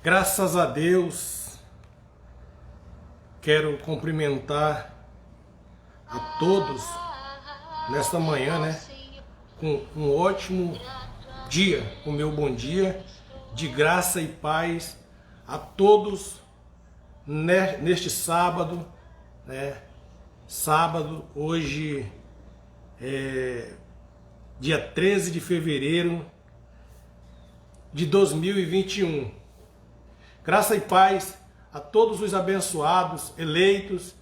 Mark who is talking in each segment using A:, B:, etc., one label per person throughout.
A: Graças a Deus, quero cumprimentar a todos nesta manhã, com um ótimo dia, o meu bom dia, de graça e paz a todos neste sábado, Sábado, hoje é dia 13 de fevereiro de 2021. Graça e paz a todos os abençoados, eleitos,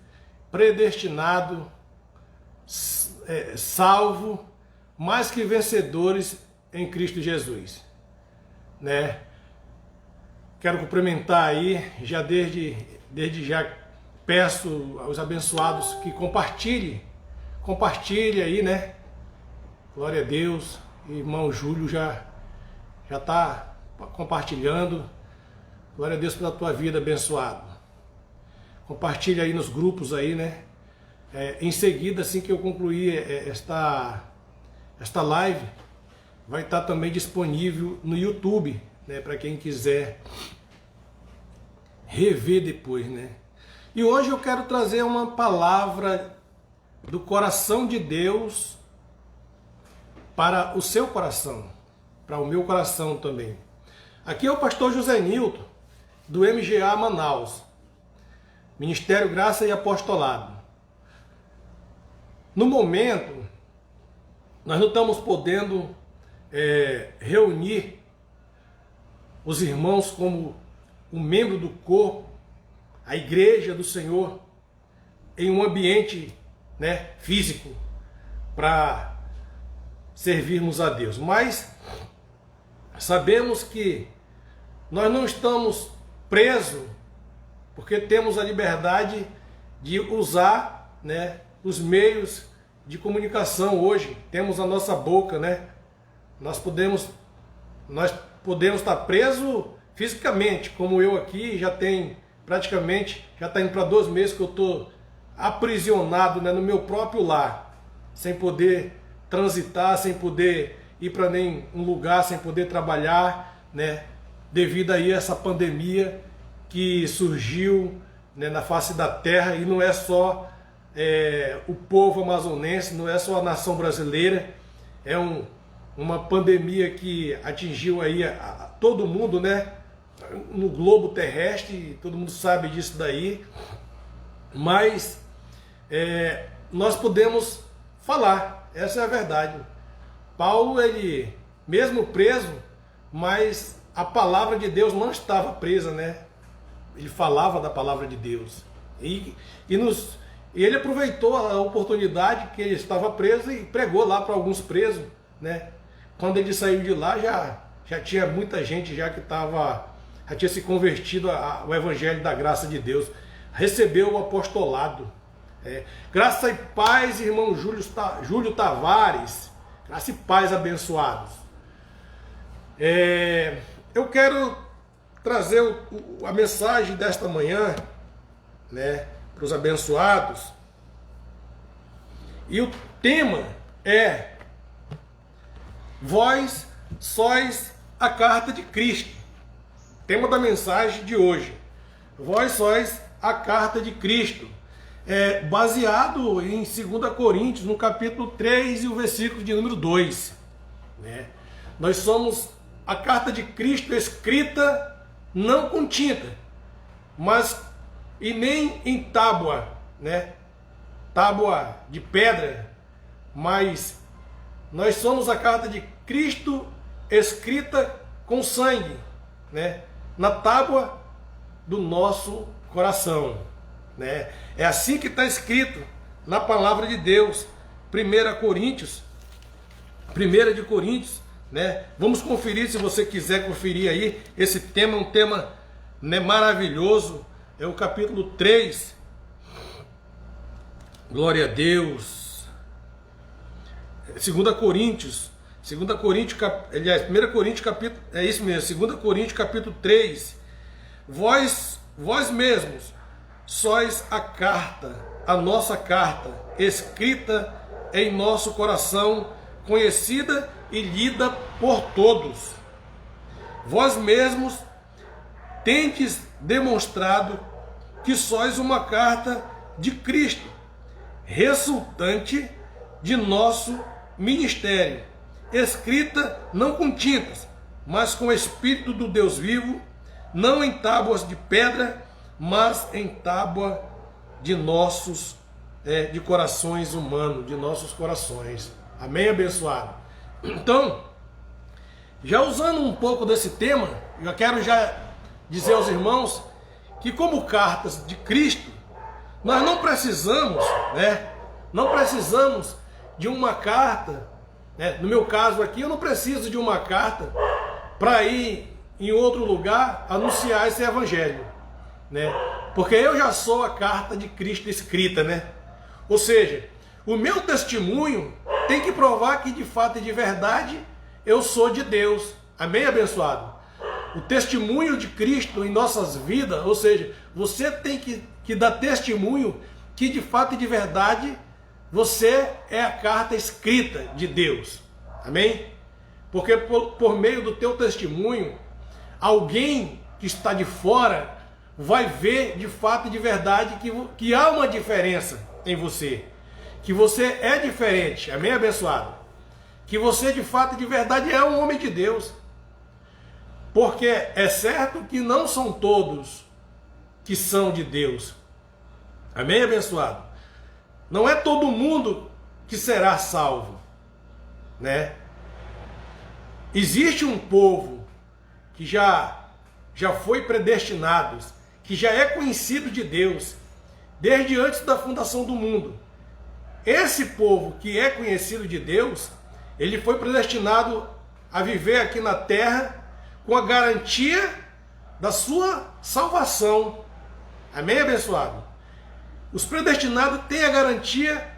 A: predestinados, salvo, mais que vencedores em Cristo Jesus. Quero cumprimentar aí, já desde já peço aos abençoados que compartilhem aí, Glória a Deus, irmão Júlio já está compartilhando. Glória a Deus pela tua vida, abençoado. Compartilha aí nos grupos aí, em seguida, assim que eu concluir esta live, vai estar também disponível no YouTube, para quem quiser rever depois, E hoje eu quero trazer uma palavra do coração de Deus para o seu coração, para o meu coração também. Aqui é o pastor José Nilton, do MGA Manaus, Ministério Graça e Apostolado. No momento, nós não estamos podendo reunir os irmãos como um membro do corpo, a igreja do Senhor, em um ambiente físico, para servirmos a Deus. Mas sabemos que nós não estamos presos, porque temos a liberdade de usar os meios de comunicação hoje. Temos a nossa boca, Nós podemos estar presos fisicamente, como eu aqui já tenho praticamente, já está indo para 2 meses que eu estou aprisionado no meu próprio lar, sem poder transitar, sem poder ir para nenhum lugar, sem poder trabalhar, devido aí a essa pandemia que surgiu na face da terra. E não é só o povo amazonense, não é só a nação brasileira, é uma pandemia que atingiu aí a todo mundo, no globo terrestre, todo mundo sabe disso daí. Mas nós podemos falar, essa é a verdade. Paulo, ele mesmo preso, mas a palavra de Deus não estava presa, Ele falava da palavra de Deus. E ele aproveitou a oportunidade que ele estava preso e pregou lá para alguns presos, Quando ele saiu de lá, já tinha muita gente já tinha se convertido ao Evangelho da graça de Deus. Recebeu o apostolado. Graça e paz, irmão Júlio Tavares. Graça e paz, abençoados. Eu quero trazer a mensagem desta manhã, para os abençoados. E o tema é: Vós sois a carta de Cristo. Tema da mensagem de hoje: Vós sois a carta de Cristo. Baseado em 2 Coríntios, no capítulo 3 e o versículo de número 2. Nós somos a carta de Cristo escrita não com tinta, e nem em tábua, tábua de pedra, mas nós somos a carta de Cristo escrita com sangue, na tábua do nosso coração. É assim que está escrito na palavra de Deus, 1 de Coríntios, Vamos conferir, se você quiser conferir aí. Esse tema é um tema maravilhoso. É o capítulo 3. Glória a Deus. 2 Coríntios, aliás, 1 Coríntios capítulo, é isso mesmo, 2 Coríntios capítulo 3. Vós mesmos sois a carta, a nossa carta, escrita em nosso coração, conhecida e lida por todos. Vós mesmos tendes demonstrado que sois uma carta de Cristo, resultante de nosso ministério, escrita não com tintas, mas com o Espírito do Deus vivo, não em tábuas de pedra, mas em tábua de nossos de corações humanos, de nossos corações. Amém, abençoado? Então, já usando um pouco desse tema, eu quero já dizer aos irmãos que, como cartas de Cristo, nós não precisamos, não precisamos de uma carta, no meu caso aqui, eu não preciso de uma carta para ir em outro lugar anunciar esse evangelho, porque eu já sou a carta de Cristo escrita, ou seja, o meu testemunho tem que provar que de fato e de verdade eu sou de Deus. Amém, abençoado? O testemunho de Cristo em nossas vidas, ou seja, você tem que dar testemunho que de fato e de verdade você é a carta escrita de Deus. Amém? Porque por meio do teu testemunho, alguém que está de fora vai ver de fato e de verdade que há uma diferença em você. Que você é diferente. Amém, abençoado? Que você de fato e de verdade é um homem de Deus. Porque é certo que não são todos que são de Deus. Amém, abençoado? Não é todo mundo que será salvo, Existe um povo que já foi predestinado, que já é conhecido de Deus desde antes da fundação do mundo. Esse povo que é conhecido de Deus, ele foi predestinado a viver aqui na terra com a garantia da sua salvação. Amém, abençoado? Os predestinados têm a garantia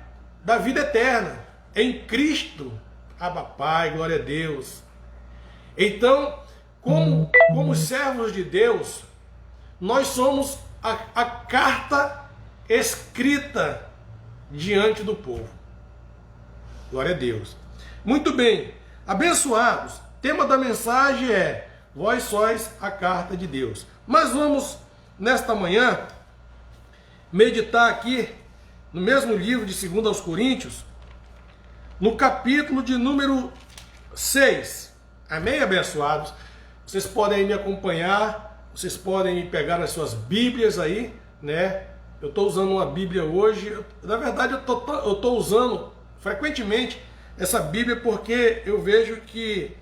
A: da vida eterna em Cristo. Abba Pai, glória a Deus. Então, como servos de Deus, nós somos a carta escrita diante do povo. Glória a Deus. Muito bem, abençoados. Tema da mensagem é: vós sois a carta de Deus. Mas vamos, nesta manhã, meditar aqui no mesmo livro de 2 aos Coríntios, no capítulo de número 6. Amém, abençoados? Vocês podem aí me acompanhar, vocês podem pegar nas suas Bíblias aí, Eu estou usando uma Bíblia hoje. Na verdade, eu estou usando frequentemente essa Bíblia porque eu vejo que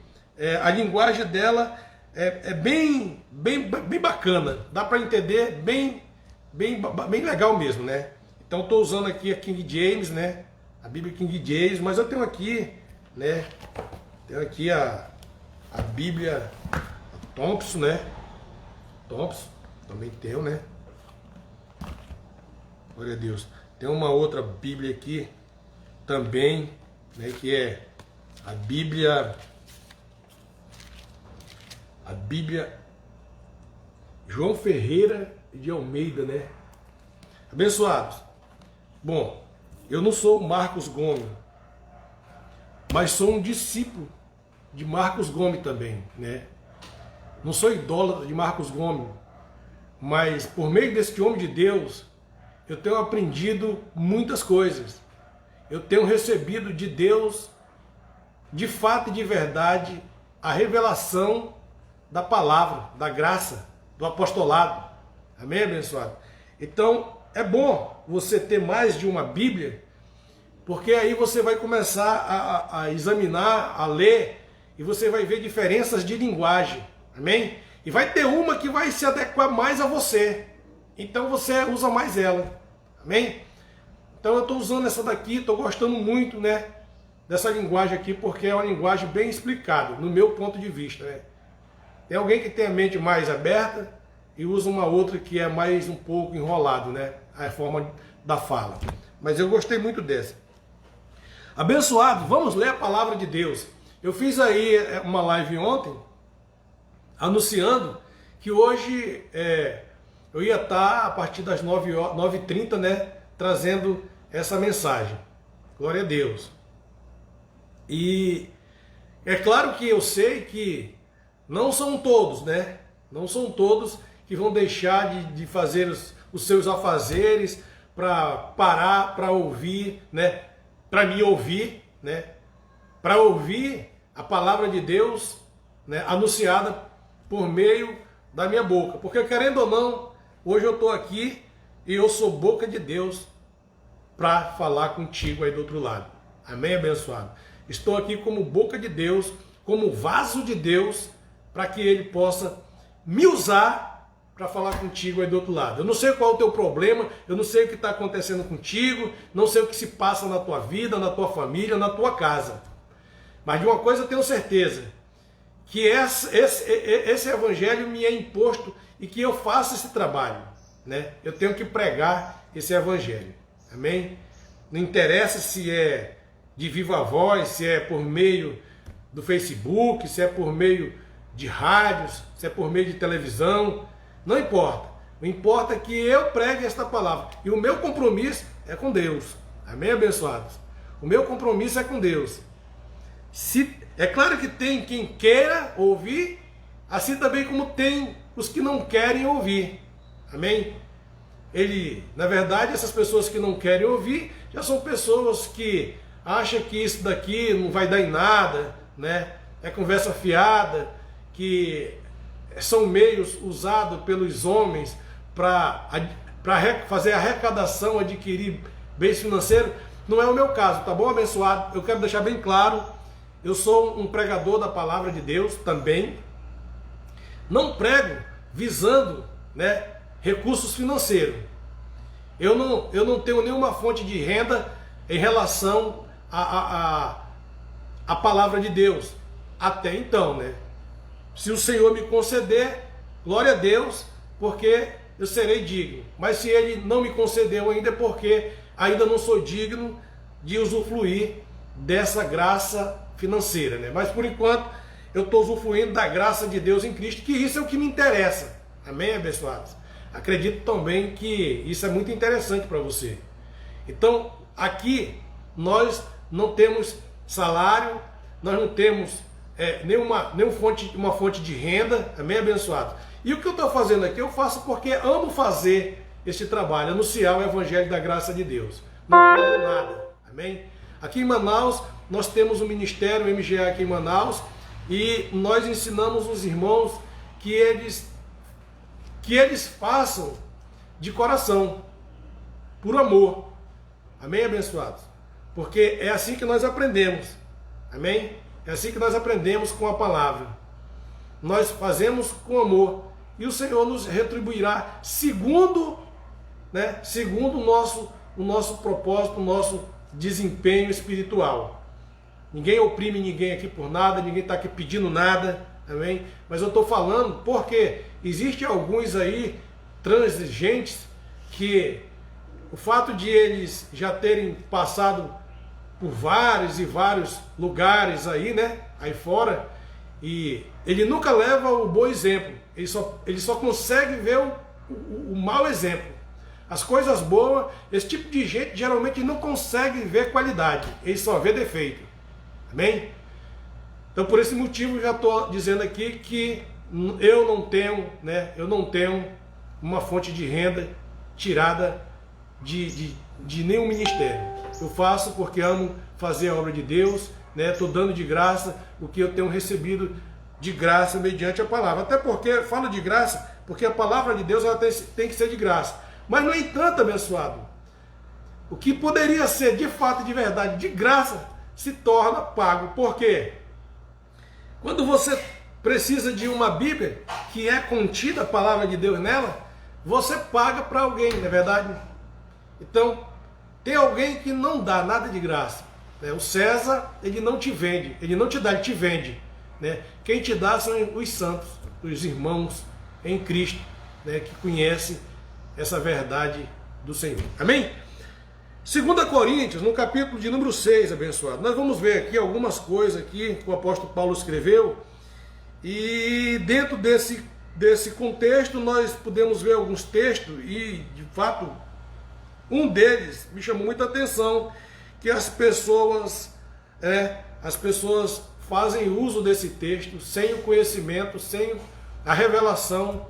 A: a linguagem dela é bem bacana. Dá para entender bem legal mesmo, Então, estou usando aqui a King James, A Bíblia King James, mas eu tenho aqui, Tenho aqui a Bíblia Thompson, Thompson, também tenho, Glória a Deus. Tem uma outra Bíblia aqui também, que é a Bíblia João Ferreira de Almeida, Abençoados. Bom, eu não sou Marcos Gomes, mas sou um discípulo de Marcos Gomes também, Não sou idólatra de Marcos Gomes, mas por meio deste homem de Deus, eu tenho aprendido muitas coisas. Eu tenho recebido de Deus, de fato e de verdade, a revelação da palavra, da graça, do apostolado. Amém, abençoado? Então, é bom você ter mais de uma Bíblia, porque aí você vai começar a examinar, a ler, e você vai ver diferenças de linguagem. Amém? E vai ter uma que vai se adequar mais a você. Então você usa mais ela. Amém? Então eu estou usando essa daqui, estou gostando muito, dessa linguagem aqui, porque é uma linguagem bem explicada, no meu ponto de vista, Tem alguém que tem a mente mais aberta e usa uma outra que é mais um pouco enrolado, A forma da fala. Mas eu gostei muito dessa. Abençoado, vamos ler a palavra de Deus. Eu fiz aí uma live ontem, anunciando que hoje eu ia estar a partir das 9h30, trazendo essa mensagem. Glória a Deus. E é claro que eu sei que não são todos, Não são todos que vão deixar de fazer os seus afazeres para parar, para ouvir, né? Para me ouvir, né? Para ouvir a palavra de Deus, né? Anunciada por meio da minha boca. Porque querendo ou não, hoje eu estou aqui e eu sou boca de Deus para falar contigo aí do outro lado. Amém, abençoado? Estou aqui como boca de Deus, como vaso de Deus, para que Ele possa me usar para falar contigo aí do outro lado. Eu não sei qual é o teu problema, eu não sei o que está acontecendo contigo, não sei o que se passa na tua vida, na tua família, na tua casa. Mas de uma coisa eu tenho certeza, que esse evangelho me é imposto e que eu faço esse trabalho, né? Eu tenho que pregar esse evangelho. Amém? Não interessa se é de viva voz, se é por meio do Facebook, se é por meio de rádios, se é por meio de televisão, não importa. O importa é que eu pregue esta palavra. E o meu compromisso é com Deus. Amém, abençoados? O meu compromisso é com Deus. É claro que tem quem queira ouvir, assim também como tem os que não querem ouvir. Amém? Na verdade, essas pessoas que não querem ouvir, já são pessoas que acham que isso daqui não vai dar em nada, né? É conversa fiada, que são meios usados pelos homens para fazer arrecadação, adquirir bens financeiros. Não é o meu caso, tá bom, abençoado? Eu quero deixar bem claro, eu sou um pregador da palavra de Deus também. Não prego visando, né, recursos financeiros. Eu não tenho nenhuma fonte de renda em relação à palavra de Deus. Até então, né? Se o Senhor me conceder, glória a Deus, porque eu serei digno. Mas se Ele não me concedeu ainda, é porque ainda não sou digno de usufruir dessa graça financeira, né? Mas por enquanto eu estou usufruindo da graça de Deus em Cristo, que isso é o que me interessa. Amém, abençoados? Acredito também que isso é muito interessante para você. Então, aqui nós não temos salário, nós não temos uma fonte de renda, amém, abençoado? E o que eu estou fazendo aqui, eu faço porque amo fazer este trabalho, anunciar o Evangelho da graça de Deus. Não cobro nada, amém? Aqui em Manaus, nós temos um ministério, o MGA aqui em Manaus, e nós ensinamos os irmãos que eles façam de coração, por amor. Amém, abençoados? Porque é assim que nós aprendemos. Amém? É assim que nós aprendemos com a palavra. Nós fazemos com amor. E o Senhor nos retribuirá segundo, né, segundo o nosso propósito, o nosso desempenho espiritual. Ninguém oprime ninguém aqui por nada, ninguém está aqui pedindo nada. Amém? Mas eu estou falando porque existem alguns aí transigentes que o fato de eles já terem passado por vários e vários lugares aí, né? Aí fora, e ele nunca leva o bom exemplo. Ele só consegue ver o mau exemplo. As coisas boas, esse tipo de gente geralmente não consegue ver qualidade. Ele só vê defeito. Amém? Então, por esse motivo, eu já estou dizendo aqui que eu não tenho uma fonte de renda tirada de nenhum ministério. Eu faço porque amo fazer a obra de Deus, né? Estou dando de graça o que eu tenho recebido de graça mediante a palavra. Até porque, falo de graça, porque a palavra de Deus ela tem que ser de graça. Mas, no entanto, abençoado, o que poderia ser de fato, de verdade, de graça, se torna pago. Por quê? Quando você precisa de uma Bíblia, que é contida a palavra de Deus nela, você paga para alguém, não é verdade? Então, tem alguém que não dá nada de graça. Né? O César, ele não te vende, ele não te dá, ele te vende. Né? Quem te dá são os santos, os irmãos em Cristo, né? Que conhecem essa verdade do Senhor. Amém? 2 Coríntios, no capítulo de número 6, abençoado, nós vamos ver aqui algumas coisas aqui que o apóstolo Paulo escreveu, e dentro desse contexto nós podemos ver alguns textos, e de fato um deles me chamou muita atenção, que as pessoas fazem uso desse texto sem o conhecimento, sem a revelação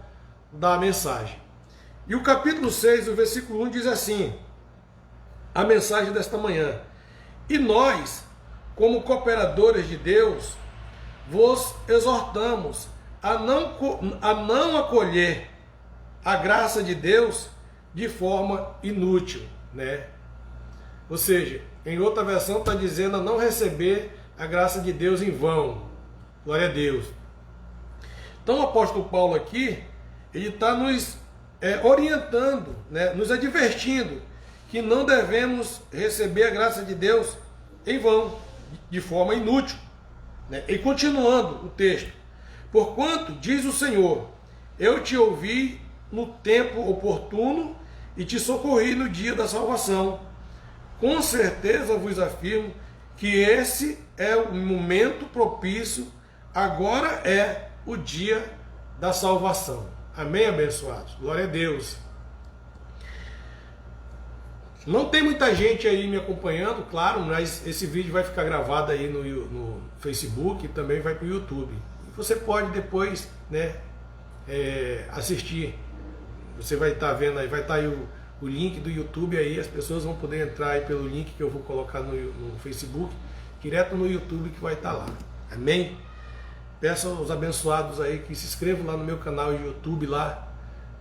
A: da mensagem. E o capítulo 6, o versículo 1 diz assim, a mensagem desta manhã: e nós, como cooperadores de Deus, vos exortamos a não acolher a graça de Deus de forma inútil, né? Ou seja, em outra versão está dizendo a não receber a graça de Deus em vão. Glória a Deus. Então o apóstolo Paulo aqui, ele está nos orientando, né, nos advertindo que não devemos receber a graça de Deus em vão, de forma inútil, né? E continuando o texto: porquanto, diz o Senhor, eu te ouvi no tempo oportuno e te socorri no dia da salvação. Com certeza vos afirmo que esse é o momento propício, agora é o dia da salvação. Amém, abençoados? Glória a Deus. Não tem muita gente aí me acompanhando, claro, mas esse vídeo vai ficar gravado aí no Facebook e também vai para o YouTube. Você pode depois, né, assistir. Você vai estar vendo aí, vai estar aí o link do YouTube aí, as pessoas vão poder entrar aí pelo link que eu vou colocar no Facebook, direto no YouTube que vai estar lá. Amém? Peço aos abençoados aí que se inscrevam lá no meu canal de YouTube lá,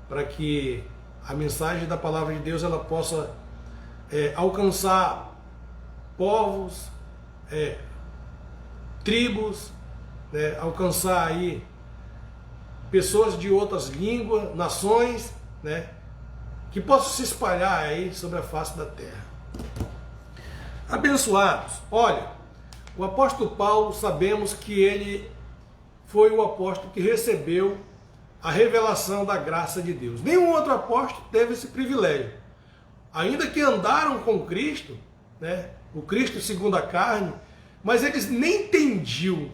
A: para que a mensagem da palavra de Deus ela possa alcançar povos, tribos, né, alcançar aí pessoas de outras línguas, nações, né, que possam se espalhar aí sobre a face da terra. Abençoados, olha, o apóstolo Paulo, sabemos que ele foi o apóstolo que recebeu a revelação da graça de Deus. Nenhum outro apóstolo teve esse privilégio. Ainda que andaram com Cristo, né, o Cristo segundo a carne, mas eles nem entendiam.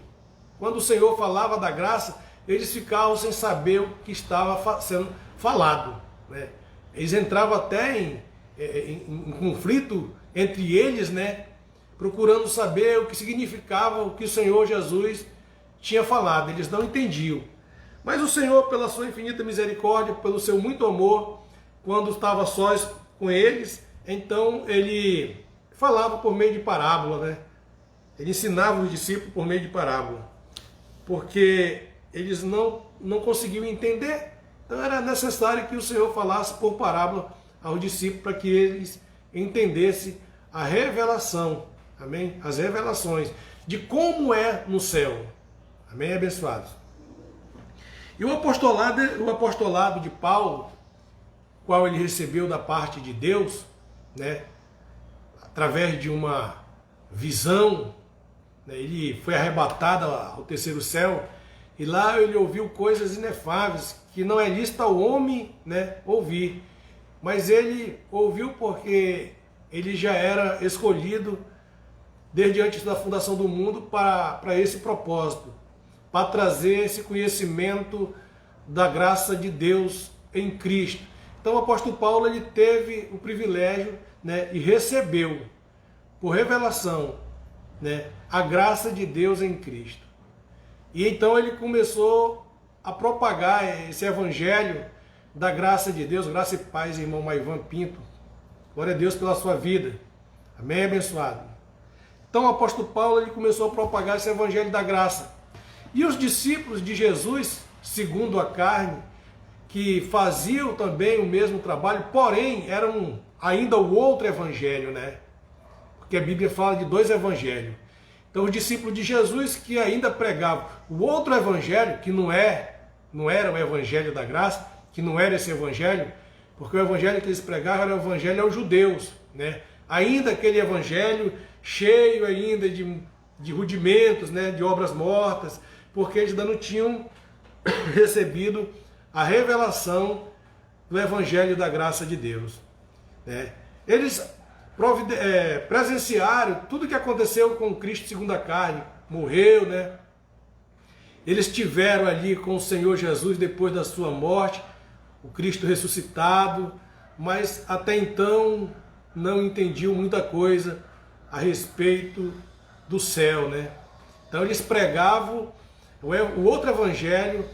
A: Quando o Senhor falava da graça, eles ficavam sem saber o que estava sendo falado, né? Eles entravam até em conflito entre eles, né, procurando saber o que significava o que o Senhor Jesus tinha falado. Eles não entendiam. Mas o Senhor, pela sua infinita misericórdia, pelo seu muito amor, quando estava sós com eles, então ele falava por meio de parábola, né? Ele ensinava os discípulos por meio de parábola, porque eles não conseguiam entender. Então era necessário que o Senhor falasse por parábola aos discípulos para que eles entendessem a revelação, amém? As revelações de como é no céu, amém, abençoados? E o apostolado de Paulo, qual ele recebeu da parte de Deus, né, através de uma visão, né, ele foi arrebatado ao terceiro céu, e lá ele ouviu coisas inefáveis, que não é lícito ao homem, né, ouvir. Mas ele ouviu porque ele já era escolhido desde antes da fundação do mundo para esse propósito, para trazer esse conhecimento da graça de Deus em Cristo. Então o apóstolo Paulo ele teve o privilégio, né, e recebeu por revelação, né, a graça de Deus em Cristo. E então ele começou a propagar esse evangelho da graça de Deus. Graça e paz, irmão Maivan Pinto. Glória a Deus pela sua vida. Amém, abençoado. Então o apóstolo Paulo ele começou a propagar esse evangelho da graça. E os discípulos de Jesus, segundo a carne, que faziam também o mesmo trabalho, porém eram ainda o outro evangelho, né? Porque a Bíblia fala de dois evangelhos. Então os discípulos de Jesus que ainda pregavam o outro evangelho, que não era o evangelho da graça, que não era esse evangelho, porque o evangelho que eles pregavam era o evangelho aos judeus, né? Ainda aquele evangelho cheio ainda de rudimentos, né? De obras mortas, porque eles ainda não tinham recebido a revelação do evangelho da graça de Deus, né? Eles presenciaram tudo o que aconteceu com Cristo segundo a carne, morreu, né? Eles tiveram ali com o Senhor Jesus depois da sua morte, o Cristo ressuscitado, mas até então não entendiam muita coisa a respeito do céu, né? Então eles pregavam o outro evangelho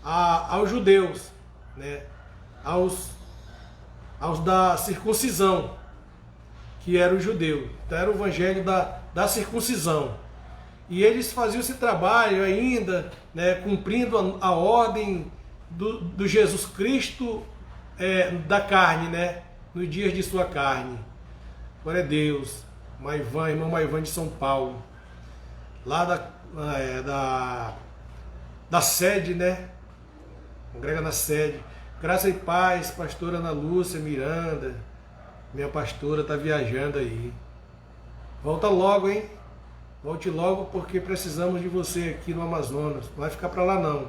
A: aos judeus, né, aos da circuncisão, que era o judeu. Então era o evangelho da circuncisão. E eles faziam esse trabalho ainda, né, cumprindo a ordem do Jesus Cristo da carne, né, nos dias de sua carne. Glória a Deus. Maivan, irmão Maivan de São Paulo, lá da sede, né? Congrega na sede. Graça e paz, pastora Ana Lúcia Miranda, minha pastora está viajando aí. Volta logo, hein? Volte logo, porque precisamos de você aqui no Amazonas. Não vai ficar para lá não.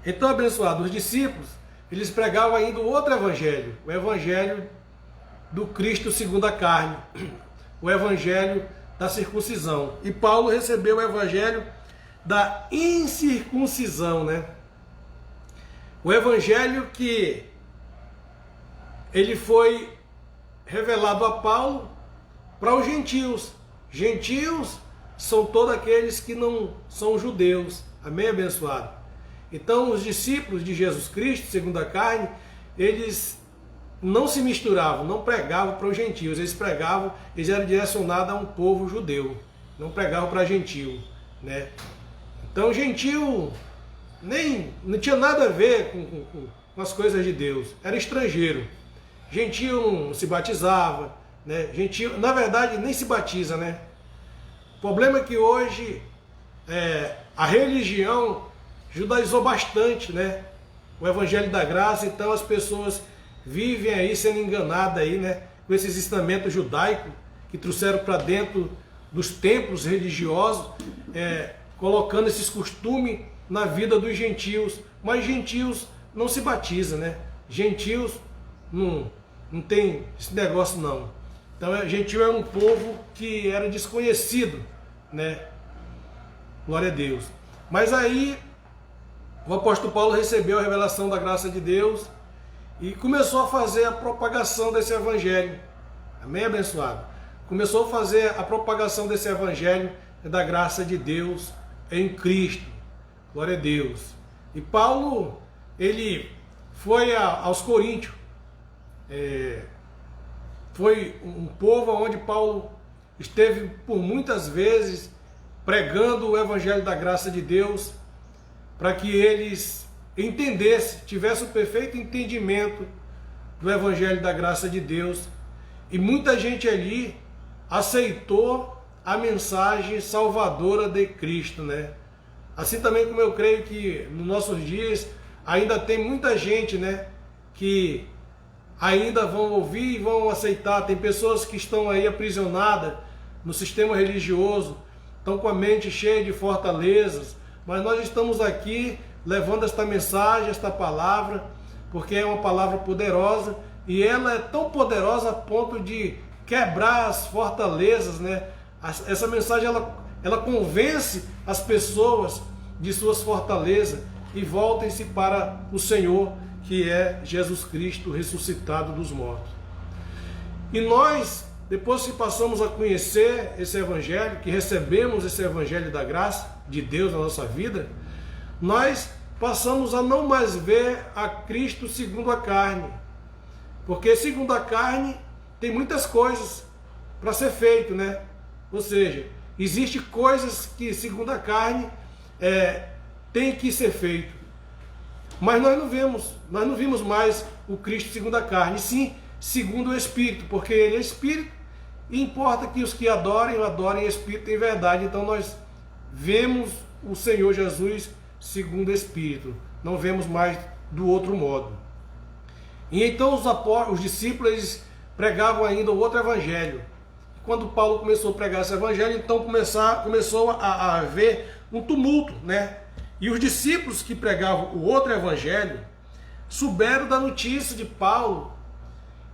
A: Então, abençoado, os discípulos, eles pregavam ainda outro evangelho, o evangelho do Cristo segundo a carne, o evangelho da circuncisão. E Paulo recebeu o evangelho da incircuncisão, né? O evangelho que ele foi revelado a Paulo para os gentios. Gentios são todos aqueles que não são judeus. Amém, abençoado? Então, os discípulos de Jesus Cristo, segundo a carne, eles não se misturavam, não pregavam para os gentios. Eles eram direcionados a um povo judeu. Não pregavam para gentio, né? Então, gentio não tinha nada a ver com as coisas de Deus. Era estrangeiro. Gentio não se batizava, né? Gentio, na verdade, nem se batiza, né? O problema é que hoje a religião judaizou bastante, né? O evangelho da graça, então as pessoas vivem aí sendo enganadas aí, né? Com esses ensinamentos judaicos que trouxeram para dentro dos templos religiosos, colocando esses costumes na vida dos gentios. Mas gentios não se batizam, né? Gentios não tem esse negócio não. Então, gentio era um povo que era desconhecido, né? Glória a Deus. Mas aí o apóstolo Paulo recebeu a revelação da graça de Deus e começou a fazer a propagação desse evangelho. Amém, abençoado? Começou a fazer a propagação desse evangelho da graça de Deus em Cristo. Glória a Deus. E Paulo, ele foi aos Coríntios. Foi um povo onde Paulo esteve por muitas vezes pregando o evangelho da graça de Deus, para que eles entendessem, tivessem o perfeito entendimento do evangelho da graça de Deus. E muita gente ali aceitou a mensagem salvadora de Cristo, né? Assim também como eu creio que nos nossos dias ainda tem muita gente, né, que ainda vão ouvir e vão aceitar. Tem pessoas que estão aí aprisionadas no sistema religioso, estão com a mente cheia de fortalezas, mas nós estamos aqui levando esta mensagem, esta palavra, porque é uma palavra poderosa, e ela é tão poderosa a ponto de quebrar as fortalezas, né? Essa mensagem ela convence as pessoas de suas fortalezas e voltem-se para o Senhor, que é Jesus Cristo ressuscitado dos mortos. E nós, depois que passamos a conhecer esse evangelho, que recebemos esse evangelho da graça de Deus na nossa vida, nós passamos a não mais ver a Cristo segundo a carne. Porque segundo a carne tem muitas coisas para ser feito, né? Ou seja, existem coisas que segundo a carne tem que ser feito. Mas nós não vimos mais o Cristo segundo a carne, sim segundo o Espírito, porque Ele é Espírito e importa que os que adorem, o adorem em Espírito e em verdade. Então nós vemos o Senhor Jesus segundo o Espírito, não vemos mais do outro modo. E então os discípulos eles pregavam ainda o outro evangelho. Quando Paulo começou a pregar esse evangelho, então começou a haver um tumulto, né? E os discípulos que pregavam o outro evangelho souberam da notícia de Paulo,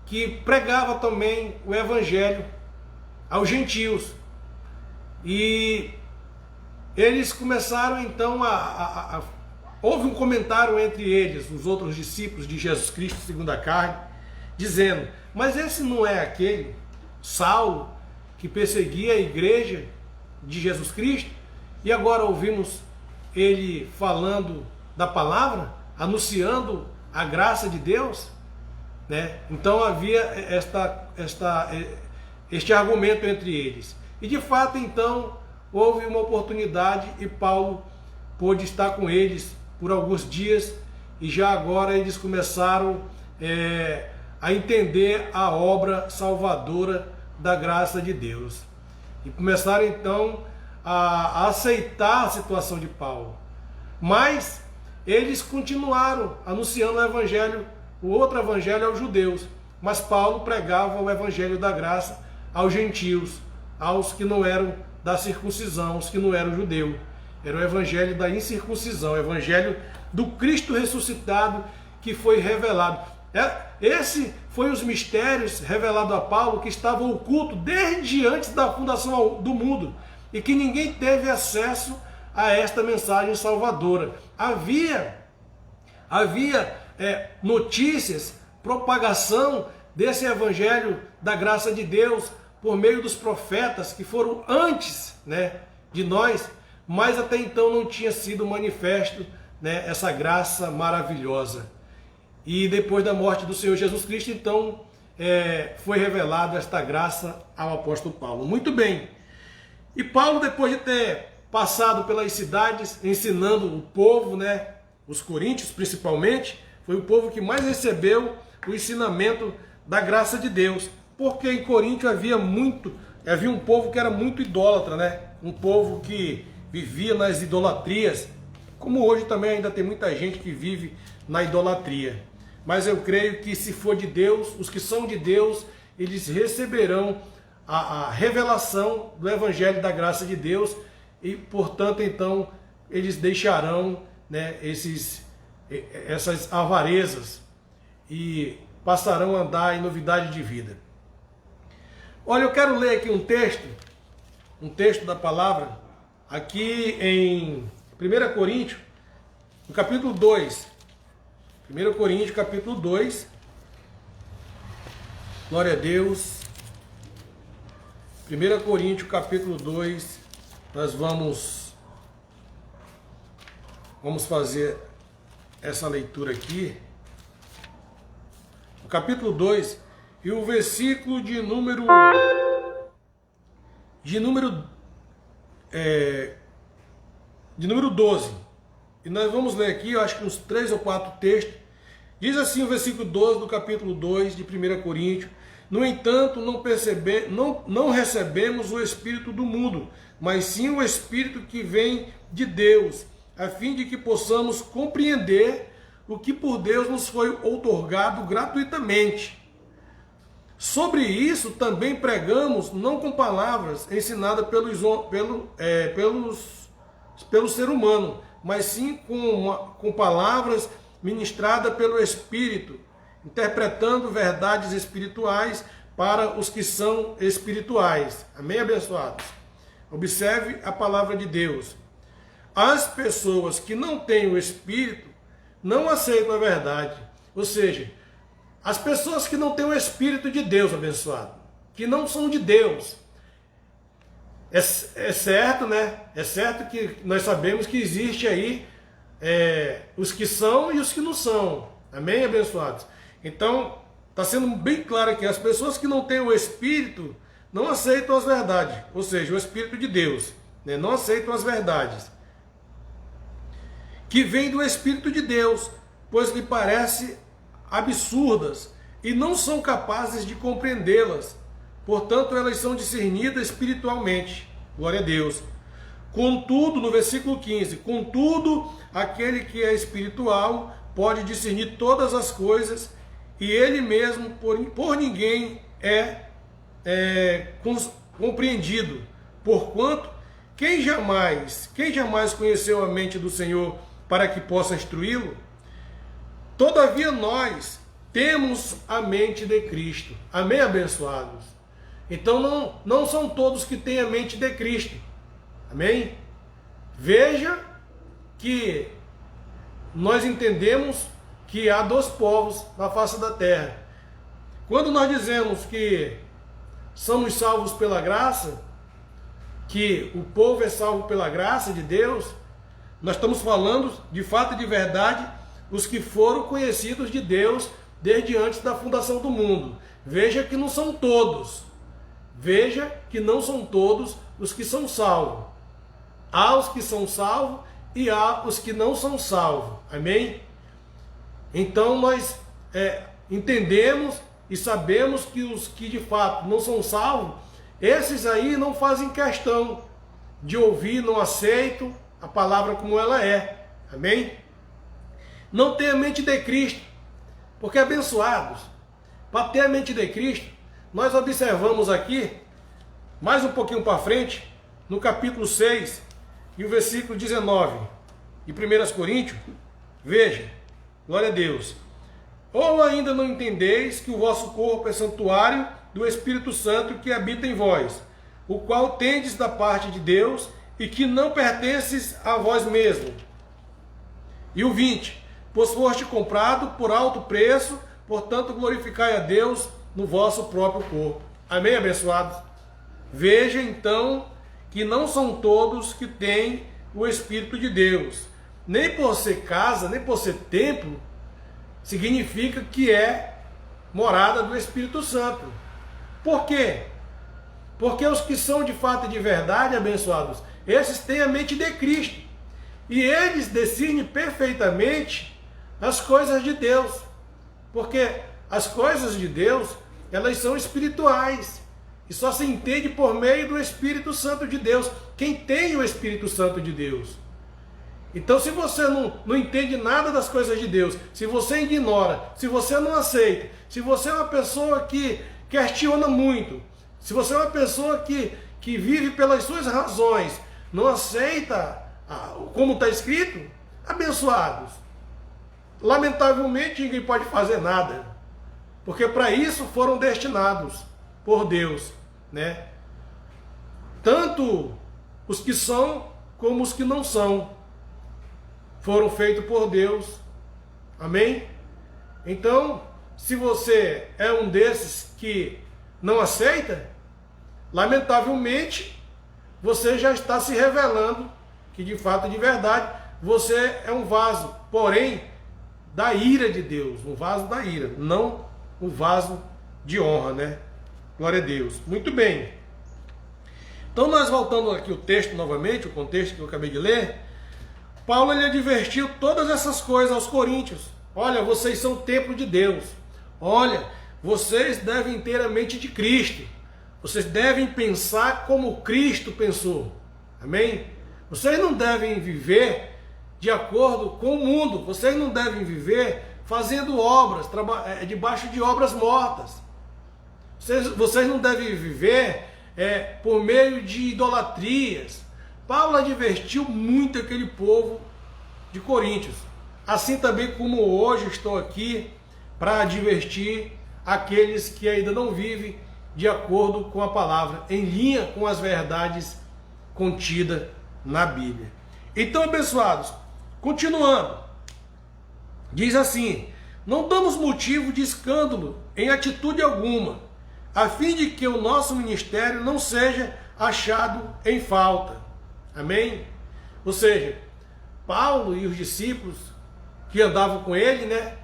A: que pregava também o evangelho aos gentios. E eles começaram então houve um comentário entre eles, os outros discípulos de Jesus Cristo segundo a carne, dizendo: mas esse não é aquele Saulo que perseguia a igreja de Jesus Cristo? E agora ouvimos ele falando da palavra? anunciando a graça de Deus, né? Então havia este argumento entre eles. E de fato, então, houve uma oportunidade e Paulo pôde estar com eles por alguns dias, e já agora eles começaram a entender a obra salvadora da graça de Deus. E começaram então a aceitar a situação de Paulo. Mas eles continuaram anunciando o evangelho, o outro evangelho aos judeus. Mas Paulo pregava o evangelho da graça aos gentios, aos que não eram da circuncisão, aos que não eram judeus. Era o evangelho da incircuncisão, o evangelho do Cristo ressuscitado que foi revelado. Esse foi os mistérios revelados a Paulo, que estavam ocultos desde antes da fundação do mundo, e que ninguém teve acesso a esta mensagem salvadora. Havia notícias, propagação desse evangelho da graça de Deus por meio dos profetas que foram antes, né, de nós, mas até então não tinha sido manifesto, né, essa graça maravilhosa. E depois da morte do Senhor Jesus Cristo, então, foi revelada esta graça ao apóstolo Paulo. Muito bem. E Paulo, depois de ter passado pelas cidades, ensinando o povo, né, os coríntios principalmente, foi o povo que mais recebeu o ensinamento da graça de Deus. Porque em Coríntio havia um povo que era muito idólatra, né? Um povo que vivia nas idolatrias, como hoje também ainda tem muita gente que vive na idolatria. Mas eu creio que se for de Deus, os que são de Deus, eles receberão a revelação do evangelho da graça de Deus e, portanto, então, eles deixarão, né, essas avarezas e passarão a andar em novidade de vida. Olha, eu quero ler aqui um texto da palavra, aqui em 1 Coríntios, no capítulo 2. 1 Coríntios, capítulo 2. Glória a Deus. 1 Coríntios, capítulo 2. Nós vamos fazer essa leitura aqui. O capítulo 2 e o versículo de número 12. E nós vamos ler aqui, eu acho que uns 3 ou 4 textos. Diz assim o versículo 12 do capítulo 2 de 1 Coríntios: no entanto, não recebemos o Espírito do mundo, mas sim o Espírito que vem de Deus, a fim de que possamos compreender o que por Deus nos foi outorgado gratuitamente. Sobre isso também pregamos, não com palavras ensinadas pelo ser humano, mas sim com palavras ministradas pelo Espírito, interpretando verdades espirituais para os que são espirituais. Amém, abençoados? Observe a palavra de Deus. As pessoas que não têm o Espírito não aceitam a verdade. Ou seja, as pessoas que não têm o Espírito de Deus, abençoado, que não são de Deus. É certo, né? É certo que nós sabemos que existe aí os que são e os que não são. Amém, abençoados? Então, está sendo bem claro que as pessoas que não têm o Espírito não aceitam as verdades. Ou seja, o Espírito de Deus, né? Não aceitam as verdades que vêm do Espírito de Deus, pois lhe parecem absurdas e não são capazes de compreendê-las. Portanto, elas são discernidas espiritualmente. Glória a Deus. Contudo, no versículo 15, contudo, aquele que é espiritual pode discernir todas as coisas, e ele mesmo por ninguém é compreendido. Porquanto, quem jamais conheceu a mente do Senhor para que possa instruí-lo? Todavia nós temos a mente de Cristo. Amém, abençoados? Então não são todos que têm a mente de Cristo. Amém? Veja que nós entendemos que há 2 povos na face da terra. Quando nós dizemos que somos salvos pela graça, que o povo é salvo pela graça de Deus, nós estamos falando de fato e de verdade os que foram conhecidos de Deus desde antes da fundação do mundo. Veja que não são todos. Veja que não são todos os que são salvos. Há os que são salvos e há os que não são salvos. Amém? Então nós entendemos e sabemos que os que de fato não são salvos, esses aí não fazem questão de ouvir, não aceitam a palavra como ela é. Amém? Não tem a mente de Cristo, porque abençoados, para ter a mente de Cristo, nós observamos aqui, mais um pouquinho para frente, no capítulo 6 e o versículo 19 de 1 Coríntios, veja, glória a Deus. Ou ainda não entendeis que o vosso corpo é santuário do Espírito Santo que habita em vós, o qual tendes da parte de Deus e que não pertences a vós mesmo. E o 20, pois foste comprado por alto preço, portanto glorificai a Deus no vosso próprio corpo. Amém, abençoados? Veja então que não são todos que têm o Espírito de Deus. Nem por ser casa, nem por ser templo, significa que é morada do Espírito Santo. Por quê? Porque os que são de fato e de verdade, abençoados, esses têm a mente de Cristo. E eles discernem perfeitamente as coisas de Deus. Porque as coisas de Deus, elas são espirituais. E só se entende por meio do Espírito Santo de Deus. Quem tem o Espírito Santo de Deus. Então, se você não entende nada das coisas de Deus, se você ignora, se você não aceita, se você é uma pessoa que questiona muito, se você é uma pessoa que vive pelas suas razões, não aceita como está escrito, abençoados, lamentavelmente ninguém pode fazer nada, porque para isso foram destinados por Deus, né? Tanto os que são como os que não são foram feitos por Deus. Amém? Então, se você é um desses que não aceita, lamentavelmente, você já está se revelando que de fato, de verdade, você é um vaso, porém, da ira de Deus, um vaso da ira, não um vaso de honra, né? Glória a Deus. Muito bem. Então, nós voltando aqui o texto novamente, o contexto que eu acabei de ler, Paulo ele advertiu todas essas coisas aos coríntios. Olha, vocês são templo de Deus. Olha, vocês devem ter a mente de Cristo. Vocês devem pensar como Cristo pensou. Amém? Vocês não devem viver de acordo com o mundo. Vocês não devem viver fazendo obras, debaixo de obras mortas. Vocês não devem viver por meio de idolatrias. Paulo advertiu muito aquele povo de Coríntios. Assim também como hoje estou aqui para advertir aqueles que ainda não vivem de acordo com a palavra, em linha com as verdades contidas na Bíblia. Então, abençoados, continuando, diz assim: não damos motivo de escândalo em atitude alguma, a fim de que o nosso ministério não seja achado em falta. Amém? Ou seja, Paulo e os discípulos que andavam com ele, né?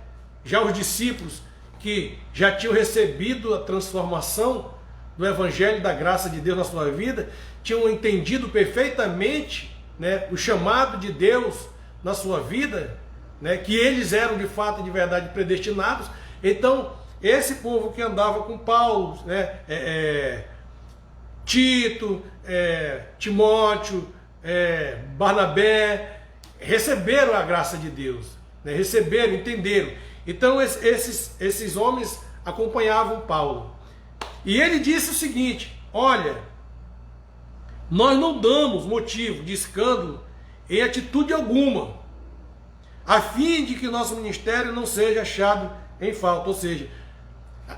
A: Já os discípulos que já tinham recebido a transformação do Evangelho da graça de Deus na sua vida, tinham entendido perfeitamente, né, o chamado de Deus na sua vida, né, que eles eram de fato e de verdade predestinados. Então, esse povo que andava com Paulo, né, Tito, Timóteo, Barnabé, receberam a graça de Deus, né, receberam, entenderam. Então esses homens acompanhavam Paulo. E ele disse o seguinte: olha, nós não damos motivo de escândalo em atitude alguma, a fim de que nosso ministério não seja achado em falta, ou seja,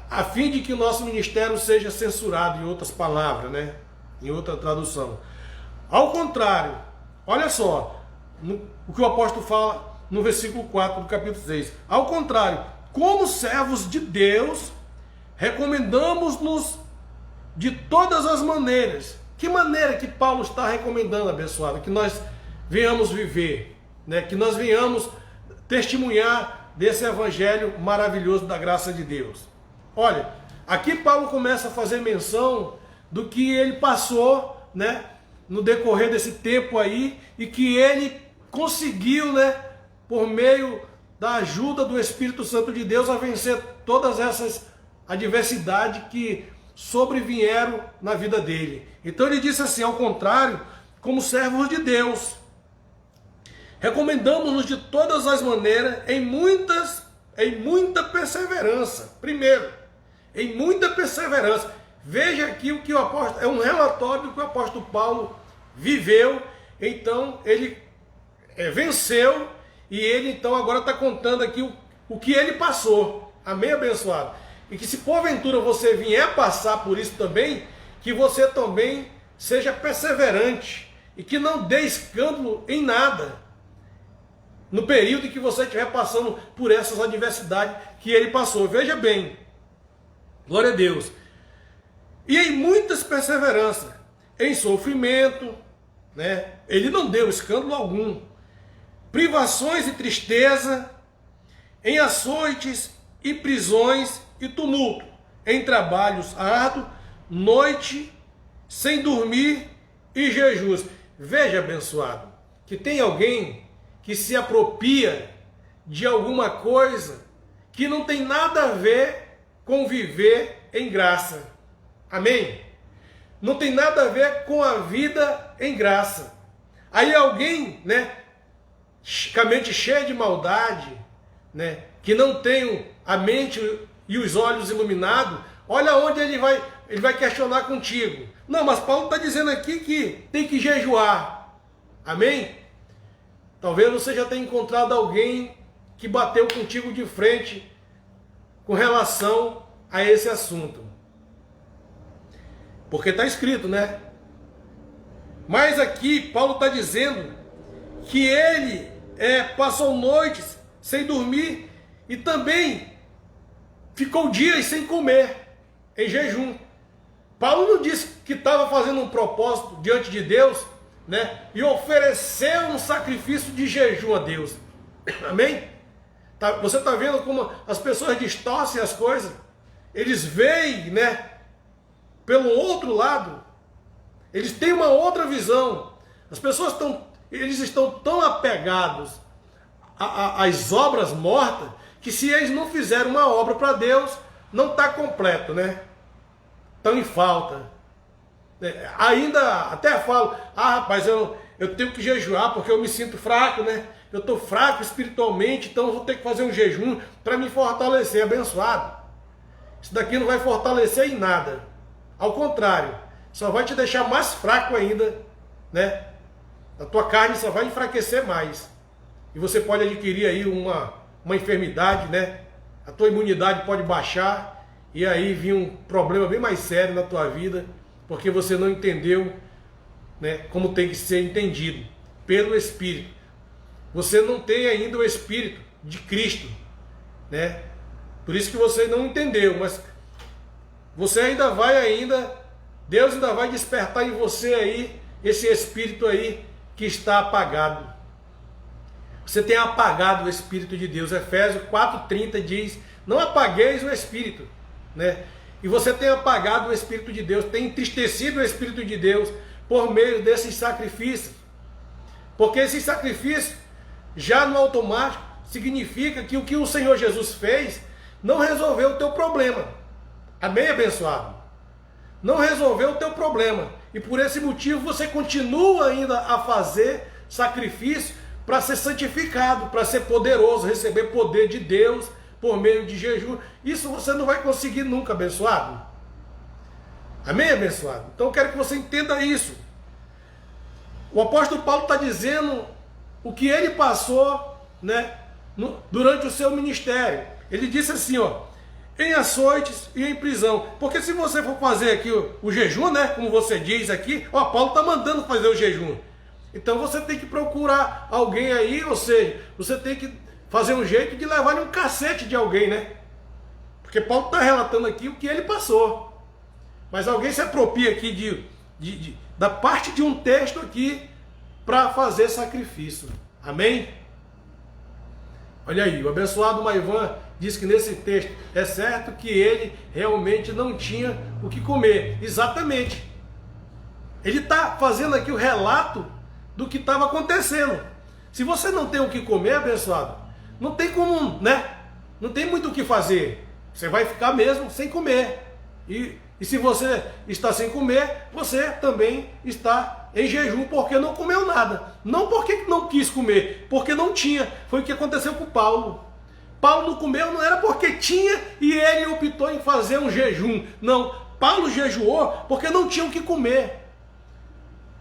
A: a fim de que o nosso ministério seja censurado, em outras palavras, né? Em outra tradução. Ao contrário, olha só o que o apóstolo fala no versículo 4 do capítulo 6. Ao contrário, como servos de Deus, recomendamos-nos de todas as maneiras. Que maneira que Paulo está recomendando, abençoado? Que nós venhamos viver, né? Que nós venhamos testemunhar desse evangelho maravilhoso da graça de Deus. Olha, aqui Paulo começa a fazer menção do que ele passou, né, no decorrer desse tempo aí, e que ele conseguiu, né, por meio da ajuda do Espírito Santo de Deus, a vencer todas essas adversidades que sobrevieram na vida dele. Então ele disse assim: ao contrário, como servos de Deus, recomendamos-nos de todas as maneiras, em muita perseverança. Primeiro, em muita perseverança. Veja aqui o que o apóstolo, é um relatório do que o apóstolo Paulo viveu. Então ele venceu, e ele então agora está contando aqui o que ele passou. Amém, abençoado? E que se porventura você vier passar por isso também, que você também seja perseverante e que não dê escândalo em nada no período em que você estiver passando por essas adversidades que ele passou. Veja bem, glória a Deus. E em muitas perseveranças, em sofrimento, né? Ele não deu escândalo algum, privações e tristeza, em açoites e prisões e tumulto, em trabalhos árduos, noite, sem dormir e jejuns. Veja, abençoado, que tem alguém que se apropria de alguma coisa que não tem nada a ver com viver em graça. Amém? Não tem nada a ver com a vida em graça. Aí alguém, né, com a mente cheia de maldade, né, que não tem a mente e os olhos iluminados, olha onde ele vai questionar contigo. Não, mas Paulo está dizendo aqui que tem que jejuar. Amém? Talvez você já tenha encontrado alguém que bateu contigo de frente com relação a esse assunto. Porque está escrito, né? Mas aqui Paulo está dizendo que ele passou noites sem dormir e também ficou dias sem comer, em jejum. Paulo não disse que estava fazendo um propósito diante de Deus, né, e ofereceu um sacrifício de jejum a Deus. Amém? Você está vendo como as pessoas distorcem as coisas? Eles veem, né, pelo outro lado. Eles têm uma outra visão. As pessoas estão tão apegados às obras mortas, que se eles não fizerem uma obra para Deus, não está completo, né? Estão em falta. Ainda até falo, rapaz, eu tenho que jejuar porque eu me sinto fraco, né? Eu estou fraco espiritualmente, então eu vou ter que fazer um jejum para me fortalecer, abençoado. Isso daqui não vai fortalecer em nada. Ao contrário, só vai te deixar mais fraco ainda, né? A tua carne só vai enfraquecer mais. E você pode adquirir aí uma enfermidade, né? A tua imunidade pode baixar e aí vir um problema bem mais sério na tua vida, porque você não entendeu, né, como tem que ser entendido pelo Espírito. Você não tem ainda o Espírito de Cristo, né? Por isso que você não entendeu, mas você ainda vai Deus ainda vai despertar em você aí esse Espírito aí que está apagado. Você tem apagado o Espírito de Deus. Efésios 4:30 diz: não apagueis o Espírito, né? E você tem apagado o Espírito de Deus, tem entristecido o Espírito de Deus por meio desses sacrifícios. Porque esses sacrifícios, já no automático, significa que o que o Senhor Jesus fez não resolveu o teu problema. Amém, abençoado? Não resolveu o teu problema. E por esse motivo você continua ainda a fazer sacrifício para ser santificado, para ser poderoso, receber poder de Deus por meio de jejum. Isso você não vai conseguir nunca, abençoado. Amém, abençoado? Então eu quero que você entenda isso. O apóstolo Paulo está dizendo o que ele passou, né, durante o seu ministério. Ele disse assim, ó: em açoites e em prisão. Porque se você for fazer aqui o jejum, né, como você diz aqui, ó, Paulo está mandando fazer o jejum. Então você tem que procurar alguém aí, ou seja, você tem que fazer um jeito de levar um cacete de alguém, né? Porque Paulo está relatando aqui o que ele passou. Mas alguém se apropria aqui da parte de um texto aqui para fazer sacrifício. Amém? Olha aí, o abençoado Maivan diz que nesse texto é certo que ele realmente não tinha o que comer. Exatamente. Ele está fazendo aqui o relato do que estava acontecendo. Se você não tem o que comer, abençoado, não tem como, né? Não tem muito o que fazer. Você vai ficar mesmo sem comer. E se você está sem comer, você também está em jejum porque não comeu nada. Não porque não quis comer, porque não tinha. Foi o que aconteceu com Paulo. Paulo não comeu, não era porque tinha e ele optou em fazer um jejum. Não, Paulo jejuou porque não tinha o que comer.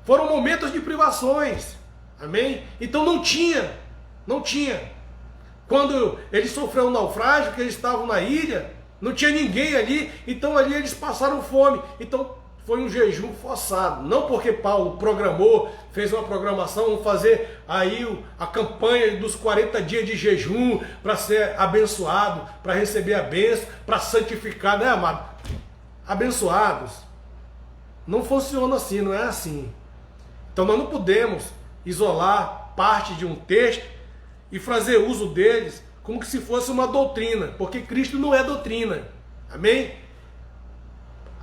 A: Foram momentos de privações. Amém? Então não tinha. Quando ele sofreu um naufrágio, que eles estavam na ilha, não tinha ninguém ali, então ali eles passaram fome. Então foi um jejum forçado. Não porque Paulo programou, fez uma programação, vamos fazer aí a campanha dos 40 dias de jejum para ser abençoado, para receber a bênção, para santificar, né, amado? Abençoados. Não funciona assim, não é assim. Então nós não podemos isolar parte de um texto e fazer uso deles como que se fosse uma doutrina, porque Cristo não é doutrina. Amém?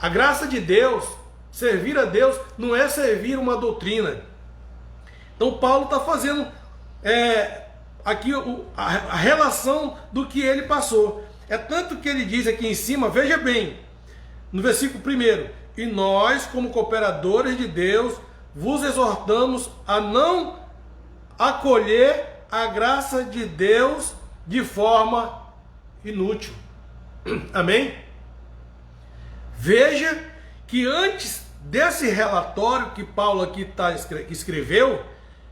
A: A graça de Deus, servir a Deus, não é servir uma doutrina. Então Paulo está fazendo aqui a relação do que ele passou. É tanto que ele diz aqui em cima, veja bem, no versículo 1, e nós, como cooperadores de Deus, vos exortamos a não acolher a graça de Deus de forma inútil. Amém? Veja que antes desse relatório que Paulo aqui escreveu,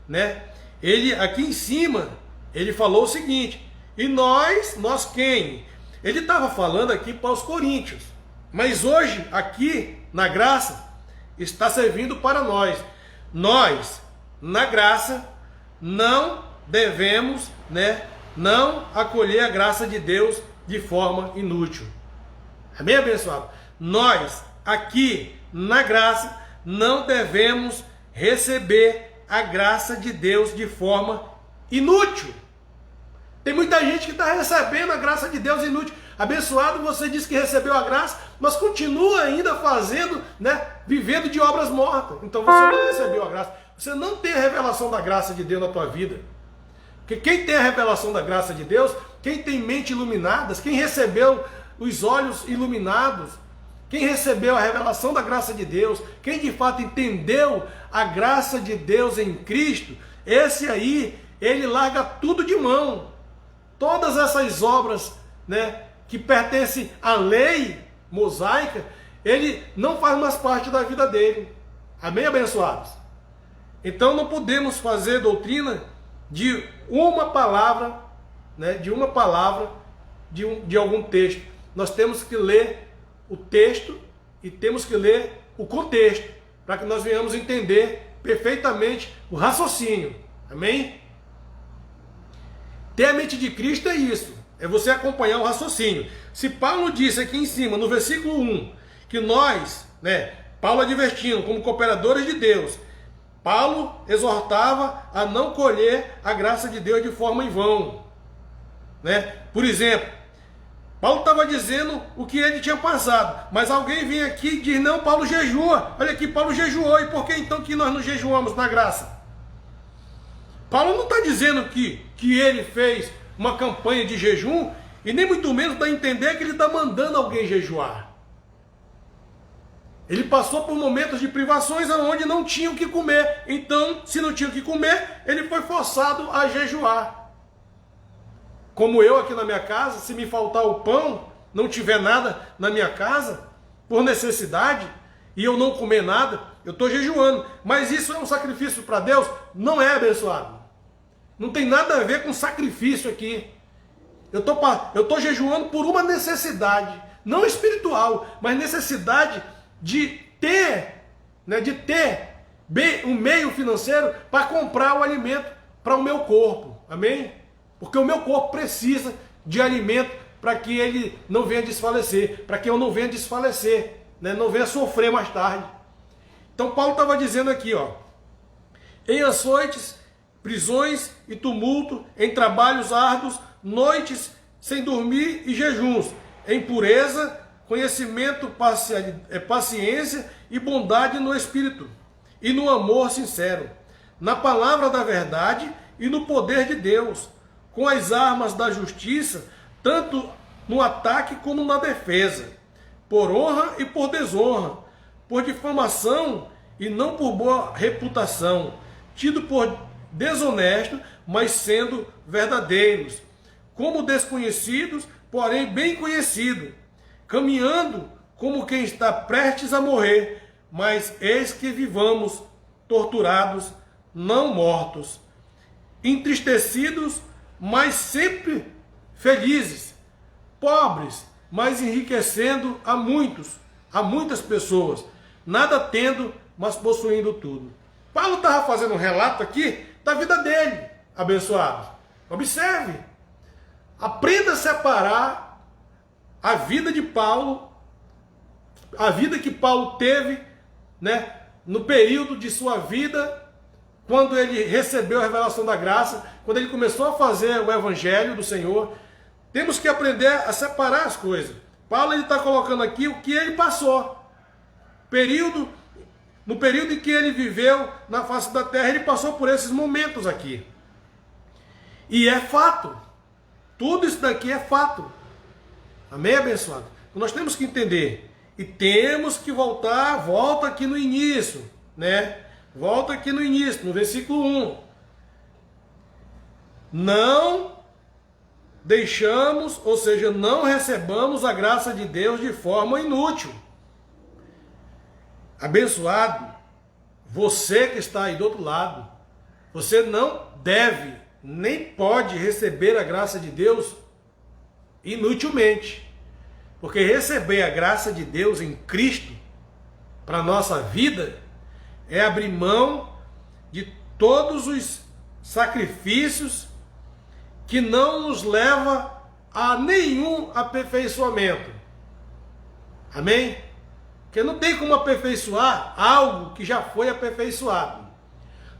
A: né? Ele aqui em cima, ele falou o seguinte: e nós quem? Ele estava falando aqui para os coríntios, mas hoje aqui na graça está servindo para nós. Nós na graça não devemos, né, não acolher a graça de Deus de forma inútil. Amém, abençoado? Nós, aqui na graça, não devemos receber a graça de Deus de forma inútil. Tem muita gente que está recebendo a graça de Deus inútil. Abençoado, você diz que recebeu a graça, mas continua ainda fazendo, né, vivendo de obras mortas. Então você não recebeu a graça. Você não tem a revelação da graça de Deus na tua vida. Porque quem tem a revelação da graça de Deus, quem tem mente iluminada, quem recebeu os olhos iluminados, quem recebeu a revelação da graça de Deus, quem de fato entendeu a graça de Deus em Cristo, esse aí, ele larga tudo de mão. Todas essas obras, né, que pertencem à lei mosaica, ele não faz mais parte da vida dele. Amém, abençoados? Então não podemos fazer doutrina de uma palavra, né, de algum texto. Nós temos que ler o texto e temos que ler o contexto, para que nós venhamos entender perfeitamente o raciocínio. Amém? Ter a mente de Cristo é isso, é você acompanhar o raciocínio. Se Paulo disse aqui em cima, no versículo 1, que nós, né, Paulo advertindo como cooperadores de Deus, Paulo exortava a não colher a graça de Deus de forma em vão, né? Por exemplo, Paulo estava dizendo o que ele tinha passado, mas alguém vem aqui e diz: não, Paulo jejua. Olha aqui, Paulo jejuou, e por que então que nós não jejuamos na graça? Paulo não está dizendo que ele fez uma campanha de jejum, e nem muito menos dá a entender que ele está mandando alguém jejuar. Ele passou por momentos de privações onde não tinha o que comer. Então, se não tinha o que comer, ele foi forçado a jejuar. Como eu aqui na minha casa, se me faltar o pão, não tiver nada na minha casa, por necessidade, e eu não comer nada, eu estou jejuando. Mas isso é um sacrifício para Deus? Não é, abençoado. Não tem nada a ver com sacrifício aqui. Eu estou jejuando por uma necessidade, não espiritual, mas necessidade de ter, né, um meio financeiro para comprar o alimento para o meu corpo. Amém? Porque o meu corpo precisa de alimento para que ele não venha desfalecer, para que eu não venha desfalecer, né, não venha sofrer mais tarde. Então Paulo estava dizendo aqui, ó, em açoites, prisões e tumulto, em trabalhos árduos, noites sem dormir e jejuns, em pureza, conhecimento, paciência e bondade no espírito, e no amor sincero, na palavra da verdade e no poder de Deus, com as armas da justiça, tanto no ataque como na defesa, por honra e por desonra, por difamação e não por boa reputação, tido por desonesto, mas sendo verdadeiros, como desconhecidos, porém bem conhecidos, caminhando como quem está prestes a morrer, mas eis que vivamos torturados, não mortos, entristecidos, mas sempre felizes, pobres, mas enriquecendo a muitas pessoas, nada tendo, mas possuindo tudo. Paulo estava fazendo um relato aqui da vida dele, abençoado. Observe, aprenda a separar a vida de Paulo, a vida que Paulo teve, né, no período de sua vida, quando ele recebeu a revelação da graça, quando ele começou a fazer o evangelho do Senhor. Temos que aprender a separar as coisas. Paulo está colocando aqui o que ele passou. No período em que ele viveu na face da terra, ele passou por esses momentos aqui. E é fato. Tudo isso daqui é fato. Amém, abençoado? Nós temos que entender. E temos que volta aqui no início, né? Volta aqui no início, no versículo 1. Não deixamos, ou seja, não recebamos a graça de Deus de forma inútil. Abençoado, você que está aí do outro lado, você não deve, nem pode receber a graça de Deus inutilmente. Porque receber a graça de Deus em Cristo para a nossa vida é abrir mão de todos os sacrifícios que não nos leva a nenhum aperfeiçoamento. Amém? Porque não tem como aperfeiçoar algo que já foi aperfeiçoado.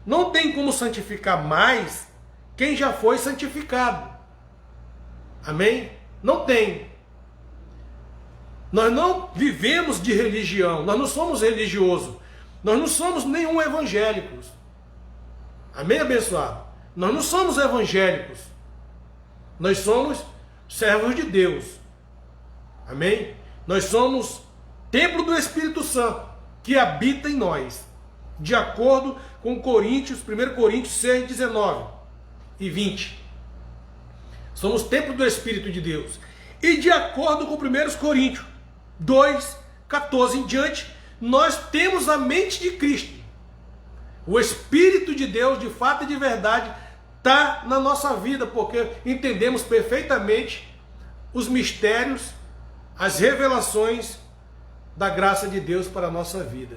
A: Não tem como santificar mais quem já foi santificado. Amém? Não tem. Nós não vivemos de religião, nós não somos religiosos, nós não somos nenhum evangélicos. Amém, abençoado? Nós não somos evangélicos, nós somos servos de Deus. Amém? Nós somos templo do Espírito Santo, que habita em nós, de acordo com 1 Coríntios 6, 19 e 20. Somos templo do Espírito de Deus. E de acordo com 1 Coríntios 2, 14 em diante, nós temos a mente de Cristo. O Espírito de Deus, de fato e de verdade, está na nossa vida, porque entendemos perfeitamente os mistérios, as revelações da graça de Deus para a nossa vida.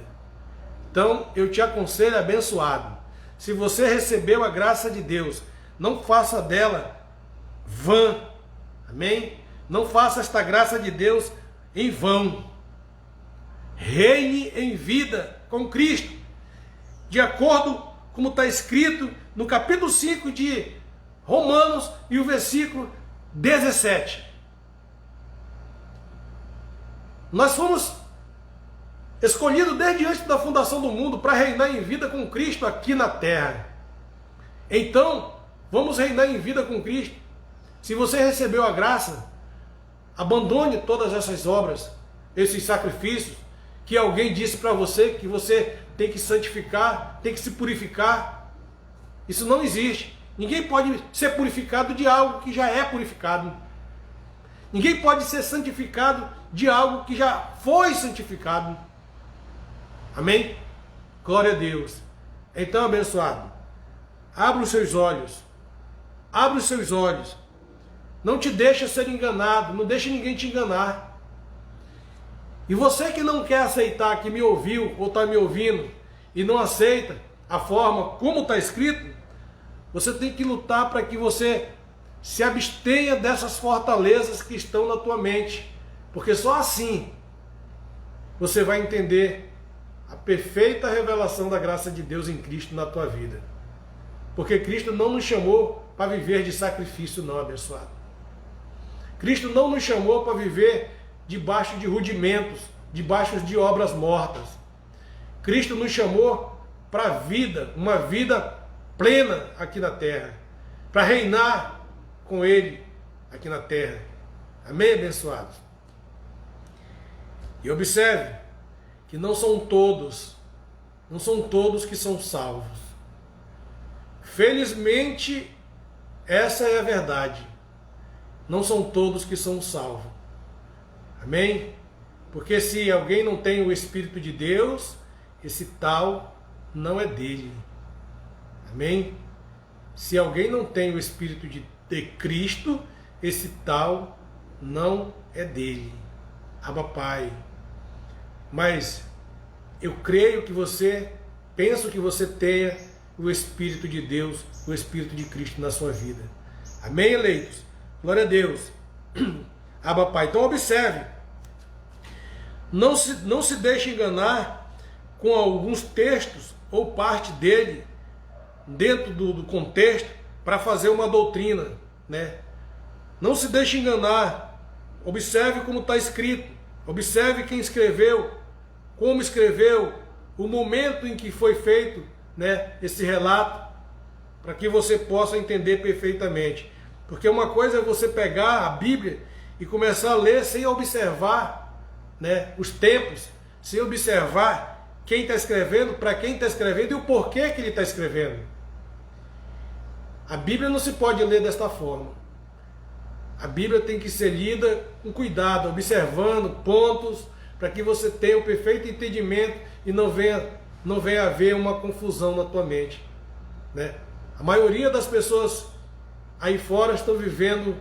A: Então, eu te aconselho, abençoado, se você recebeu a graça de Deus, não faça dela vã. Amém? Não faça esta graça de Deus em vão. Reine em vida com Cristo, de acordo como está escrito no capítulo 5 de Romanos e o versículo 17. Nós fomos escolhidos desde antes da fundação do mundo para reinar em vida com Cristo aqui na terra. Então, vamos reinar em vida com Cristo. Se você recebeu a graça, abandone todas essas obras, esses sacrifícios, que alguém disse para você que você tem que santificar, tem que se purificar. Isso não existe. Ninguém pode ser purificado de algo que já é purificado. Ninguém pode ser santificado de algo que já foi santificado. Amém? Glória a Deus. Então, abençoado, abra os seus olhos. Abra os seus olhos. Não te deixa ser enganado. Não deixe ninguém te enganar. E você que não quer aceitar, que me ouviu ou está me ouvindo e não aceita a forma como está escrito, você tem que lutar para que você se abstenha dessas fortalezas que estão na tua mente. Porque só assim você vai entender a perfeita revelação da graça de Deus em Cristo na tua vida. Porque Cristo não nos chamou para viver de sacrifício, não, abençoado. Cristo não nos chamou para viver debaixo de rudimentos, debaixo de obras mortas. Cristo nos chamou para a vida, uma vida plena aqui na terra, para reinar com Ele aqui na terra. Amém, abençoados? E observe que não são todos que são salvos. Felizmente, essa é a verdade. Não são todos que são salvos. Amém? Porque se alguém não tem o Espírito de Deus, esse tal não é dele. Amém? Se alguém não tem o Espírito de Cristo, esse tal não é dele. Abba Pai. Mas eu creio que penso que você tenha o Espírito de Deus, o Espírito de Cristo na sua vida. Amém, eleitos? Glória a Deus. Abba Pai. Então observe. Não se deixe enganar com alguns textos ou parte dele, dentro do contexto, para fazer uma doutrina, né? Não se deixe enganar. Observe como está escrito. Observe quem escreveu, como escreveu, o momento em que foi feito, né, esse relato, para que você possa entender perfeitamente. Porque uma coisa é você pegar a Bíblia e começar a ler sem observar, né, os tempos, sem observar quem está escrevendo, para quem está escrevendo e o porquê que ele está escrevendo. A Bíblia não se pode ler desta forma. A Bíblia tem que ser lida com cuidado, observando pontos, para que você tenha o perfeito entendimento e não venha haver uma confusão na tua mente, né? A maioria das pessoas aí fora estão vivendo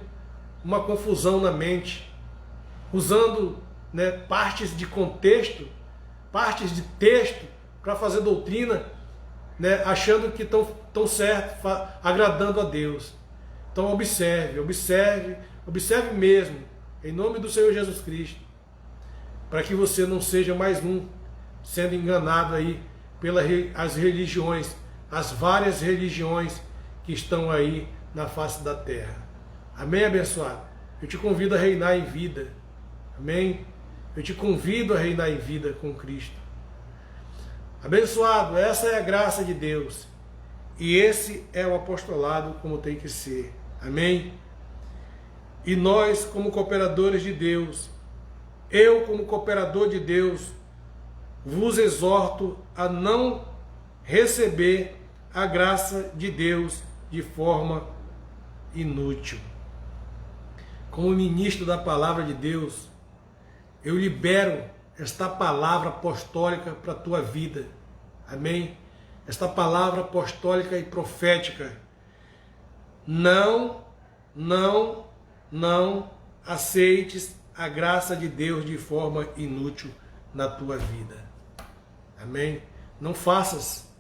A: uma confusão na mente, usando, né, partes de contexto, partes de texto para fazer doutrina, né, achando que estão certo, agradando a Deus. Então observe mesmo, em nome do Senhor Jesus Cristo, para que você não seja mais um sendo enganado aí pelas religiões, as várias religiões que estão aí na face da terra. Amém, abençoado? Eu te convido a reinar em vida. Amém? Eu te convido a reinar em vida com Cristo. Abençoado, essa é a graça de Deus. E esse é o apostolado como tem que ser. Amém? E nós, como cooperadores de Deus, eu, como cooperador de Deus, vos exorto a não receber a graça de Deus de forma inútil. Como ministro da palavra de Deus, eu libero esta palavra apostólica para a tua vida. Amém? Esta palavra apostólica e profética. Não aceites a graça de Deus de forma inútil na tua vida. Amém? Não faças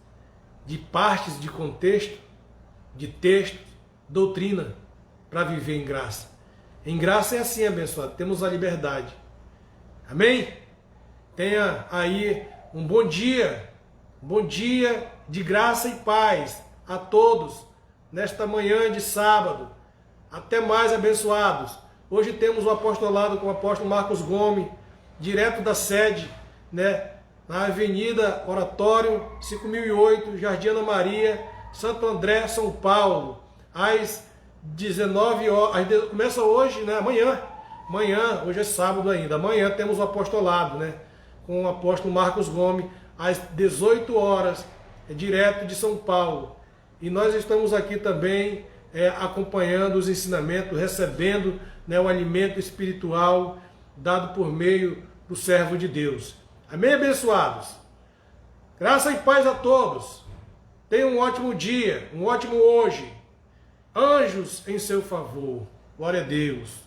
A: de partes de contexto, de texto, doutrina, para viver em graça. Em graça é assim, abençoado, temos a liberdade. Amém? Tenha aí um bom dia de graça e paz a todos, nesta manhã de sábado. Até mais, abençoados. Hoje temos o apostolado com o apóstolo Marcos Gomes, direto da sede, né, na Avenida Oratório, 5008, Jardim Ana Maria, Santo André, São Paulo, às 19 horas. Começa hoje, né, amanhã, hoje é sábado ainda. Amanhã temos o apostolado, né, com o apóstolo Marcos Gomes, às 18 horas, direto de São Paulo. E nós estamos aqui também acompanhando os ensinamentos, recebendo, né, o alimento espiritual dado por meio do servo de Deus. Amém, abençoados? Graça e paz a todos. Tenham um ótimo dia, um ótimo hoje. Anjos em seu favor. Glória a Deus.